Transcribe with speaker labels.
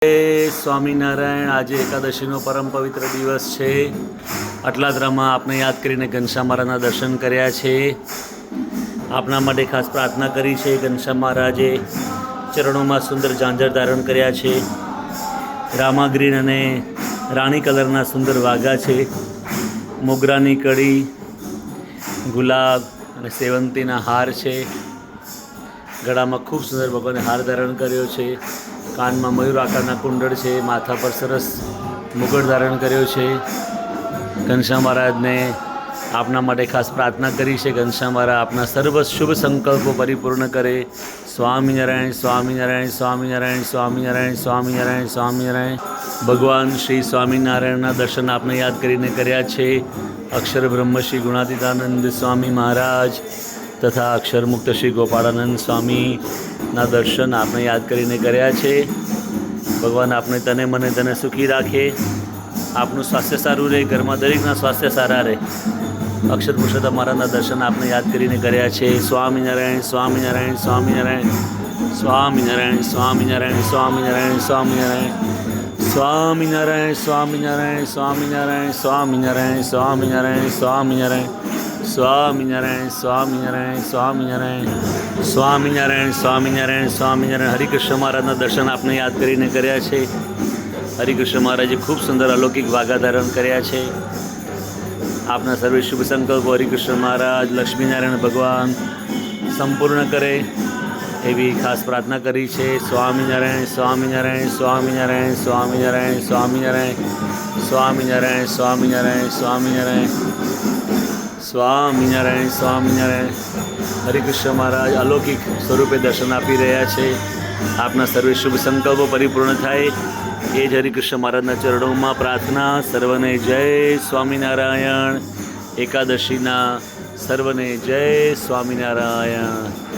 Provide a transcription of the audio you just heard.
Speaker 1: સ્વામિનારાયણ। આજે એકાદશીનો પરમ પવિત્ર દિવસ છે। અટલાદરામાં આપને યાદ કરીને ઘનશ્યામ મહારાજના દર્શન કર્યા છે। આપના માટે ખાસ પ્રાર્થના કરી છે। ઘનશ્યામ મહારાજે ચરણોમાં સુંદર ઝાંઝર ધારણ કર્યા છે। રામા ગ્રીન અને રાણી કલરના સુંદર વાઘા છે। મોગરાની કડી, ગુલાબ અને સેવંતીના હાર છે। ગળામાં ખૂબ સુંદર ભગવાને હાર ધારણ કર્યો છે। કાનમાં મયુર આકારના કુંડળ છે। માથા પર સરસ મુગટ ધારણ કર્યો છે। ઘનશ્યામ મહારાજને આપના માટે ખાસ પ્રાર્થના કરી છે। ઘનશ્યામ મહારાજ આપના સર્વ શુભ સંકલ્પો પરિપૂર્ણ કરે। સ્વામિનારાયણ સ્વામિનારાયણ સ્વામિનારાયણ સ્વામિનારાયણ સ્વામિનારાયણ સ્વામિનારાયણ। ભગવાન શ્રી સ્વામિનારાયણના દર્શન આપને યાદ કરીને કર્યા છે। અક્ષર બ્રહ્મ શ્રી ગુણાતીતાનંદ સ્વામી મહારાજ તથા અક્ષર મુક્ત શ્રી ગોપાળાનંદ સ્વામીના દર્શન આપણે યાદ કરીને કર્યા છે। ભગવાન આપને તને મને તને સુખી રાખે, આપનું સ્વાસ્થ્ય સારું રહે, ઘરમાં દરેકના સ્વાસ્થ્ય સારા રહે। અક્ષર પુરુષોત્તમ મહારાજના દર્શન આપને યાદ કરીને કર્યા છે। સ્વામિનારાયણ સ્વામિનારાયણ સ્વામિનારાયણ સ્વામિનારાયણ સ્વામિનારાયણ સ્વામિનારાયણ સ્વામિનારાયણ સ્વામિનારાયણ સ્વામિનારાયણ સ્વામિનારાયણ સ્વામિનારાયણ સ્વામિનારાયણ સ્વામિનારાયણ સ્વામિનારાયણ સ્વામિનારાયણ સ્વામિનારાયણ સ્વામિનારાયણ સ્વામિનારાયણ સ્વામિનારાયણ। હરિકૃષ્ણ મહારાજના દર્શન આપને યાદ કરીને કર્યા છે। હરિકૃષ્ણ મહારાજે ખૂબ સુંદર અલૌકિક વાઘા ધારણ કર્યા છે। આપના સર્વે શુભ સંકલ્પો હરિકૃષ્ણ મહારાજ લક્ષ્મીનારાયણ ભગવાન સંપૂર્ણ કરે એવી ખાસ પ્રાર્થના કરી છે। સ્વામિનારાયણ સ્વામિનારાયણ સ્વામિનારાયણ સ્વામિનારાયણ સ્વામિનારાયણ સ્વામિનારાયણ સ્વામિનારાયણ સ્વામિનારાયણ સ્વામિનારાયણ સ્વામિનારાયણ। હરિકૃષ્ણ મહારાજ અલૌકિક સ્વરૂપે દર્શન આપી રહ્યા છે। આપના સર્વે શુભ સંકલ્પો પરિપૂર્ણ થાય એ જ હરિકૃષ્ણ મહારાજના ચરણોમાં પ્રાર્થના। સર્વને જય સ્વામિનારાયણ। એકાદશીના સર્વને જય સ્વામિનારાયણ।